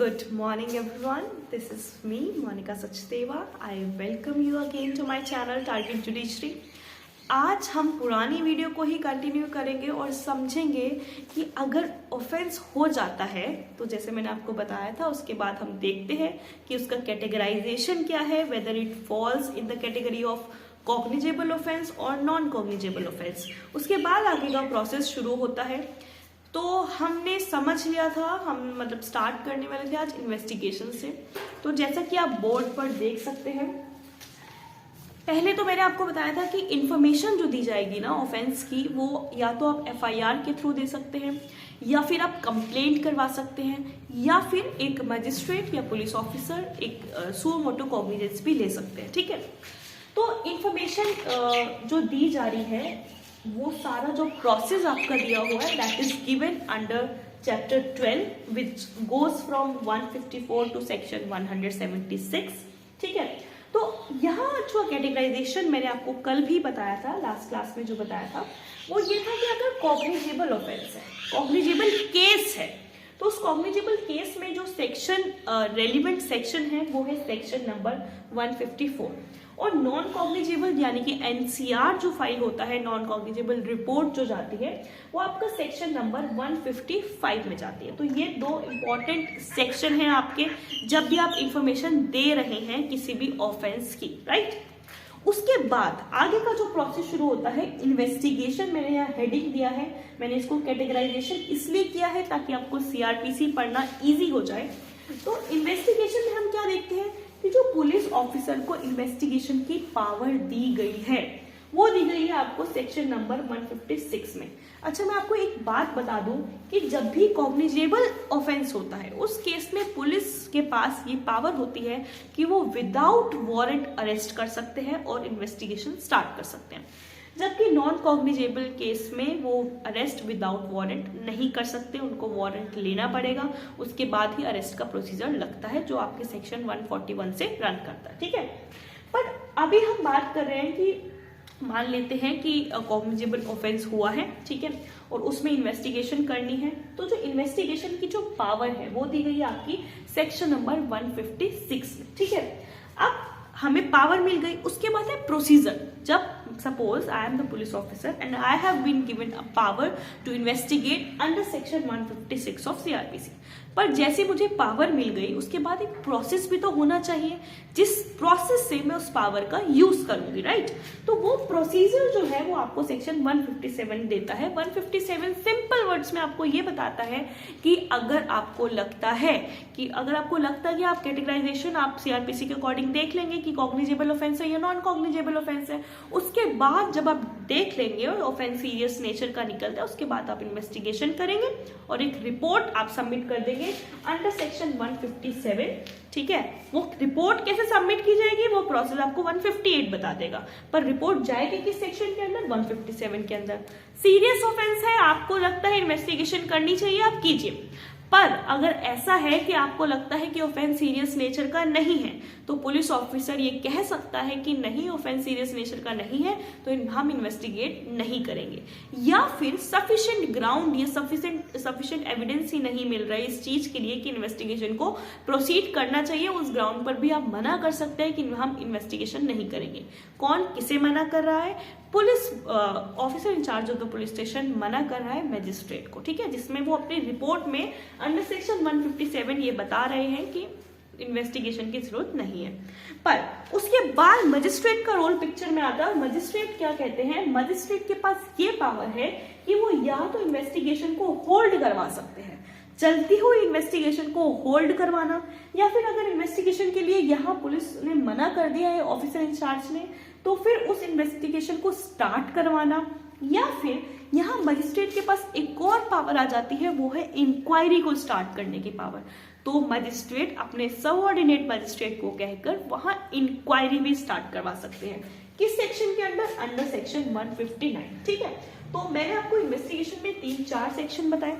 Good morning everyone, this is me Monica Sachdeva. I welcome you again to my channel Target Judiciary. आज हम पुरानी video को ही continue करेंगे और समझेंगे कि अगर ऑफेंस हो जाता है तो जैसे मैंने आपको बताया था उसके बाद हम देखते हैं कि उसका कैटेगराइजेशन क्या है, whether it falls in the category of cognizable offence और नॉन कॉग्निजेबल ऑफेंस। उसके बाद आगे का प्रोसेस शुरू होता है। तो हमने समझ लिया था, हम मतलब स्टार्ट करने वाले थे आज इन्वेस्टिगेशन से। तो जैसा कि आप बोर्ड पर देख सकते हैं, पहले तो मैंने आपको बताया था कि इंफॉर्मेशन जो दी जाएगी ना ऑफेंस की, वो या तो आप एफआईआर के थ्रू दे सकते हैं या फिर आप कंप्लेंट करवा सकते हैं या फिर एक मजिस्ट्रेट या पुलिस ऑफिसर एक सुओ मोटो कॉग्निजेंस भी ले सकते हैं। ठीक है, तो इंफॉर्मेशन जो दी जा रही है वो सारा जो प्रोसेस आपका दिया हुआ है that is given under chapter 12 which goes from 154 to section 176। ठीक है, तो यहाँ जो कैटेगराइजेशन मैंने आपको कल भी बताया था, लास्ट क्लास में जो बताया था वो ये था कि अगर कॉग्निजेबल ऑफेंस है, कॉग्निजेबल केस है, तो उस कॉग्निजेबल केस में जो सेक्शन रेलिवेंट सेक्शन है वो है सेक्शन नंबर 154। और नॉन कॉग्निजेबल यानी कि एनसीआर जो फाइल होता है, नॉन कॉग्निजेबल रिपोर्ट जो जाती है वो आपका सेक्शन नंबर 155 में जाती है। तो ये दो इंपॉर्टेंट सेक्शन हैं आपके जब भी आप इंफॉर्मेशन दे रहे हैं किसी भी ऑफेंस की, राइट। उसके बाद आगे का जो प्रोसेस शुरू होता है इन्वेस्टिगेशन। मैंने यहाँ हेडिंग दिया है, मैंने इसको कैटेगराइजेशन इसलिए किया है ताकि आपको सीआरपीसी पढ़ना इजी हो जाए। तो इन्वेस्टिगेशन में हम क्या देखते हैं कि जो पुलिस ऑफिसर को इन्वेस्टिगेशन की पावर दी गई है वो दी गई है आपको सेक्शन नंबर 156 में। अच्छा, मैं आपको एक बात बता दूं कि जब भी कॉग्निजेबल ऑफेंस होता है उस केस में पुलिस के पास ये पावर होती है कि वो विदाउट वारंट अरेस्ट कर सकते हैं और इन्वेस्टिगेशन स्टार्ट कर सकते हैं, जबकि नॉन कॉग्निजेबल केस में वो अरेस्ट विदाउट वारंट नहीं कर सकते, उनको वारंट लेना पड़ेगा, उसके बाद ही अरेस्ट का प्रोसीजर लगता है जो आपके सेक्शन 141 से रन करता है। ठीक है, पर अभी हम बात कर रहे हैं कि मान लेते हैं कि कॉग्निजेबल ऑफेंस हुआ है, ठीक है, और उसमें इन्वेस्टिगेशन करनी है। तो जो इन्वेस्टिगेशन की जो पावर है वो दी गई है आपकी सेक्शन नंबर 156 में। ठीक है, अब हमें पावर मिल गई, उसके बाद है प्रोसीजर। जब suppose I am the police officer and I have been given a power to investigate under section 156 of CrPC, पर जैसे मुझे पावर मिल गई उसके बाद एक प्रोसेस भी तो होना चाहिए जिस प्रोसेस से मैं उस पावर का यूज करूंगी, राइट। तो वो प्रोसीजर जो है वो आपको सेक्शन 157 देता है। 157 सिंपल वर्ड्स में आपको ये बताता है कि अगर आपको लगता है कि आप कैटेगराइजेशन आप सीआरपीसी के अकॉर्डिंग देख लेंगे कि कॉग्निजेबल ऑफेंस है या नॉन कॉग्निजेबल ऑफेंस है, उसके बाद जब आप देख लेंगे और ऑफेंस सीरियस नेचर का निकलता है उसके बाद आप इन्वेस्टिगेशन करेंगे और एक रिपोर्ट आप सबमिट कर देंगे अंडर सेक्शन 157। ठीक है, वो रिपोर्ट कैसे सबमिट की जाएगी वो प्रोसेस आपको 158 बता देगा, पर रिपोर्ट जाएगी किस सेक्शन के अंदर, 157 के अंदर। सीरियस ऑफेंस है, आपको लगता है इन्वेस्टिगेशन करनी चाहिए, आप कीजिए। पर अगर ऐसा है कि आपको लगता है कि ऑफेंस सीरियस नेचर का नहीं है तो पुलिस ऑफिसर ये कह सकता है कि नहीं, ऑफेंस सीरियस नेचर का नहीं है तो हम इन्वेस्टिगेट नहीं करेंगे, या फिर सफिशिएंट ग्राउंड या सफिशिएंट एविडेंस ही नहीं मिल रहा है इस चीज के लिए कि इन्वेस्टिगेशन को प्रोसीड करना चाहिए, उस ग्राउंड पर भी आप मना कर सकते हैं कि हम इन्वेस्टिगेशन नहीं करेंगे। कौन किसे मना कर रहा है? Police officer incharge of the police station मना कर रहा है मजिस्ट्रेट को। ठीक है, जिसमें वो अपनी रिपोर्ट में अंडर सेक्शन 157 ये बता रहे हैं कि इन्वेस्टिगेशन की जरूरत नहीं है। पर उसके बाद मजिस्ट्रेट का रोल पिक्चर में आता है। मजिस्ट्रेट क्या कहते हैं? मजिस्ट्रेट के पास ये पावर है कि वो या तो इन्वेस्टिगेशन को होल्ड करवा सकते हैं, चलती हुई इन्वेस्टिगेशन को होल्ड करवाना, या फिर अगर इन्वेस्टिगेशन के लिए यहाँ पुलिस ने मना कर दिया है ऑफिसर इंचार्ज ने तो फिर उस इन्वेस्टिगेशन को स्टार्ट करवाना, या फिर यहाँ मजिस्ट्रेट के पास एक और पावर आ जाती है, वो है इंक्वायरी को स्टार्ट करने की पावर। तो मजिस्ट्रेट अपने सबऑर्डिनेट मजिस्ट्रेट को कहकर वहां इंक्वायरी भी स्टार्ट करवा सकते हैं। किस सेक्शन के अंदर? Under section 159। ठीक है, तो मैंने आपको इन्वेस्टिगेशन में 3-4 सेक्शन बताए।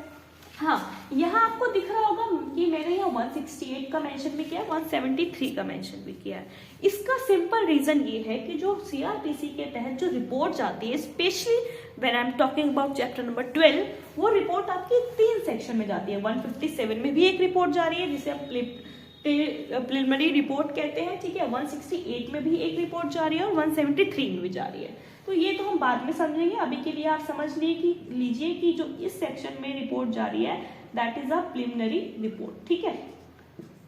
हाँ, यहाँ आपको दिख रहा होगा कि मैंने यहाँ 168 का मेंशन भी किया है, 173 का मेंशन भी किया है। इसका सिंपल रीजन ये है कि जो सीआरपीसी के तहत जो रिपोर्ट जाती है, specially when I am talking about chapter number 12, वो रिपोर्ट आपकी 3 सेक्शन में जाती है। 157 में भी एक रिपोर्ट जा रही है जिसे आप प्रिलिमिनरी रिपोर्ट कहते हैं, ठीक है। 168 में भी एक रिपोर्ट जा रही है और 173 में भी जा रही है। तो ये तो हम बाद में समझेंगे, अभी के लिए आप समझ लीजिए कि जो इस सेक्शन में रिपोर्ट जा रही है that is a preliminary report, ठीक है।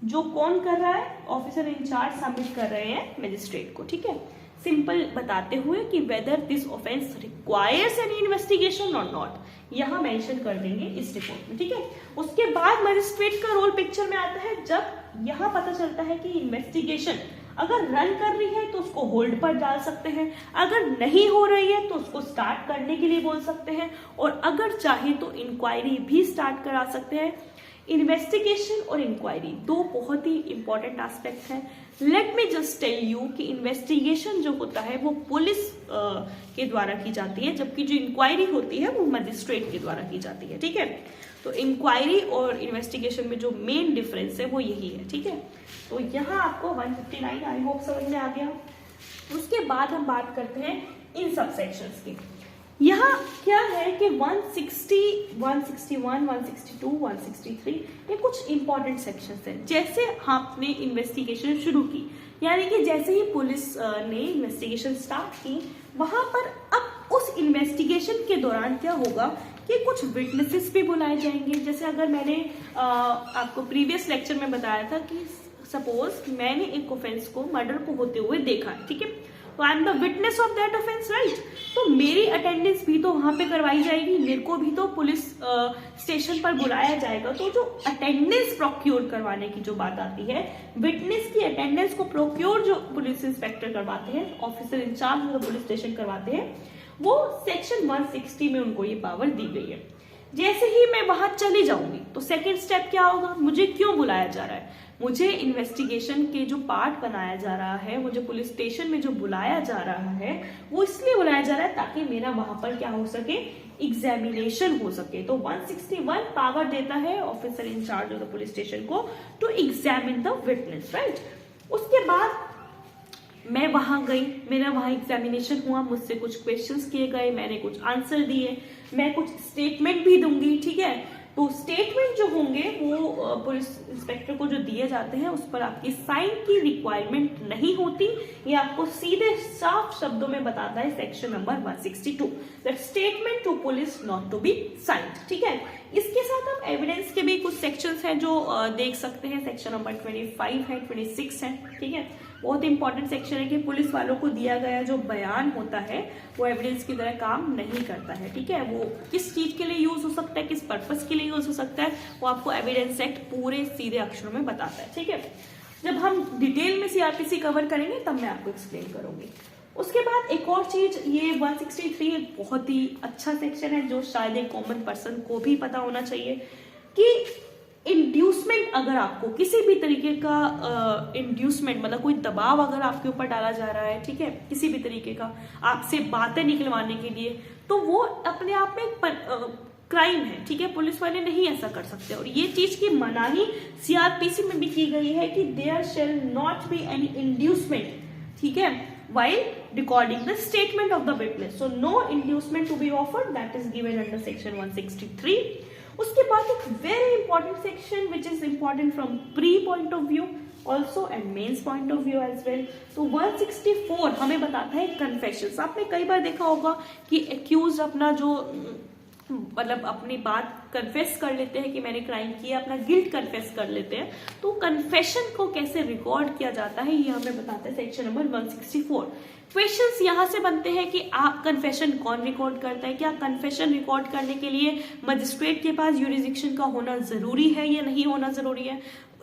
जो कौन कर रहा है, ऑफिसर इंचार्ज सबमिट कर रहे हैं मजिस्ट्रेट को, ठीक है। सिंपल बताते हुए कि whether this offence requires any investigation और नॉट, यहाँ मेंशन कर देंगे इस रिपोर्ट में, ठीक है। उसके बाद मजिस्ट्रेट का रोल पिक्चर में आता है जब यहाँ पता चलता है कि इन्वेस्टिगेशन अगर रन कर रही है तो उसको होल्ड पर डाल सकते हैं, अगर नहीं हो रही है तो उसको स्टार्ट करने के लिए बोल सकते हैं, और अगर चाहे तो इंक्वायरी भी स्टार्ट करा सकते हैं। इन्वेस्टिगेशन और इंक्वायरी दो बहुत ही इंपॉर्टेंट एस्पेक्ट हैं। Let me just tell you कि इन्वेस्टिगेशन जो होता है वो पुलिस के द्वारा की जाती है, जबकि जो इंक्वायरी होती है वो मजिस्ट्रेट के द्वारा की जाती है, ठीक है। तो इंक्वायरी और इन्वेस्टिगेशन में जो मेन डिफरेंस है वो यही है, ठीक है। तो यहाँ आपको 159 आई होप समझ में आ गया। उसके बाद हम बात करते हैं इन सब सेक्शंस की। यहाँ क्या है कि 160, 161, 162, 163 ये कुछ इंपॉर्टेंट सेक्शंस हैं। जैसे आपने इन्वेस्टिगेशन शुरू की, यानी कि जैसे ही पुलिस ने इन्वेस्टिगेशन स्टार्ट की, वहां पर अब उस इन्वेस्टिगेशन के दौरान क्या होगा कि कुछ विटनेसेस भी बुलाए जाएंगे। जैसे अगर मैंने आपको प्रीवियस लेक्चर में बताया था कि सपोज मैंने एक ऑफेंस को, मर्डर को होते हुए देखा है, ठीक है, तो आई am the witness of that offence, right. तो मेरी अटेंडेंस भी तो वहां पे करवाई जाएगी, मेरे को भी तो पुलिस स्टेशन पर बुलाया जाएगा। तो जो अटेंडेंस प्रोक्योर करवाने की जो बात आती है, विटनेस की अटेंडेंस को प्रोक्योर जो पुलिस इंस्पेक्टर करवाते हैं, ऑफिसर इंचार्ज जो पुलिस स्टेशन करवाते हैं, वो सेक्शन 160 में उनको ये पावर दी गई है। जैसे ही मैं वहां चली जाऊंगी तो सेकेंड स्टेप क्या होगा, मुझे क्यों बुलाया जा रहा है, मुझे इन्वेस्टिगेशन के जो पार्ट बनाया जा रहा है, मुझे पुलिस स्टेशन में जो बुलाया जा रहा है वो इसलिए बुलाया जा रहा है ताकि मेरा वहां पर क्या हो सके, एग्जामिनेशन हो सके। तो 161 पावर देता है officer incharge of the police station को to examine the witness, right. उसके बाद मैं वहां गई, मेरा वहां एग्जामिनेशन हुआ, मुझसे कुछ क्वेश्चंस किए गए, मैंने कुछ आंसर दिए, मैं कुछ स्टेटमेंट भी दूंगी, ठीक है। तो स्टेटमेंट जो होंगे वो पुलिस इंस्पेक्टर को जो दिए जाते हैं उस पर आपकी साइन की रिक्वायरमेंट नहीं होती, ये आपको सीधे साफ शब्दों में बताता है section number 162 that statement to police not to be signed, ठीक है। इसके साथ हम एविडेंस के भी कुछ सेक्शंस हैं जो देख सकते हैं। सेक्शन नंबर 25 है, 26 है, ठीक है। बहुत इंपॉर्टेंट सेक्शन है कि पुलिस वालों को दिया गया जो बयान होता है वो एविडेंस की तरह काम नहीं करता है, ठीक है। वो किस चीज के लिए यूज हो सकता है, किस पर्पस के लिए यूज हो सकता है, वो आपको एविडेंस एक्ट पूरे सीधे अक्षरों में बताता है, ठीक है। जब हम डिटेल में सीआरपीसी कवर करेंगे तब मैं आपको एक्सप्लेन करूंगी। उसके बाद एक और चीज, ये 163 एक बहुत ही अच्छा सेक्शन है जो शायद एक कॉमन पर्सन को भी पता होना चाहिए कि इंड्यूसमेंट, अगर आपको किसी भी तरीके का इंड्यूसमेंट मतलब कोई दबाव अगर आपके ऊपर डाला जा रहा है, ठीक है, किसी भी तरीके का आपसे बातें निकलवाने के लिए, तो वो अपने आप में क्राइम है, ठीक है। पुलिस वाले नहीं ऐसा कर सकते, और ये चीज की मनाही सीआरपीसी में भी की गई है कि there shall not be any inducement, ठीक है, while recording the statement of the witness. So no inducement to be offered, that is given under section 163. उसके बाद एक very important section which is important from pre point of view also and mains point of view as well. तो 164 हमें बताता है confessions. आपने कई बार देखा होगा कि accused अपना जो मतलब अपनी बात कन्फेस कर लेते हैं कि मैंने क्राइम किया, अपना गिल्ट कन्फेस कर लेते हैं। तो कन्फेशन को कैसे रिकॉर्ड किया जाता है ये हमें बताता है सेक्शन नंबर 164। क्वेश्चंस यहाँ से बनते हैं कि आप कन्फेशन कौन रिकॉर्ड करता है, क्या कन्फेशन रिकॉर्ड करने के लिए मजिस्ट्रेट के पास यूरिसडिक्शन का होना जरूरी है या नहीं होना जरूरी है,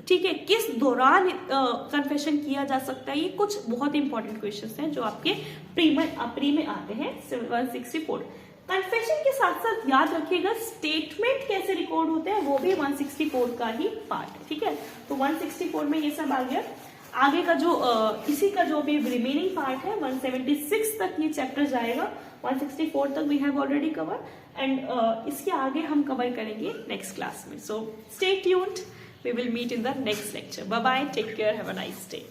ठीक है, किस दौरान कन्फेशन किया जा सकता है, ये कुछ बहुत इंपॉर्टेंट क्वेश्चंस हैं जो आपके प्री में आते हैं 164। कन्फेशन के साथ साथ याद रखिएगा स्टेटमेंट कैसे रिकॉर्ड होते हैं वो भी 164 का ही पार्ट है, ठीक है। तो 164 में ये सब आ गया। आगे का जो इसी का जो भी रिमेनिंग पार्ट है 176 तक ये चैप्टर जाएगा, 164 तक we have already cover, and इसके आगे हम कवर करेंगे नेक्स्ट क्लास में। So stay tuned, we will meet in the next lecture. Bye bye, take care, have a nice day.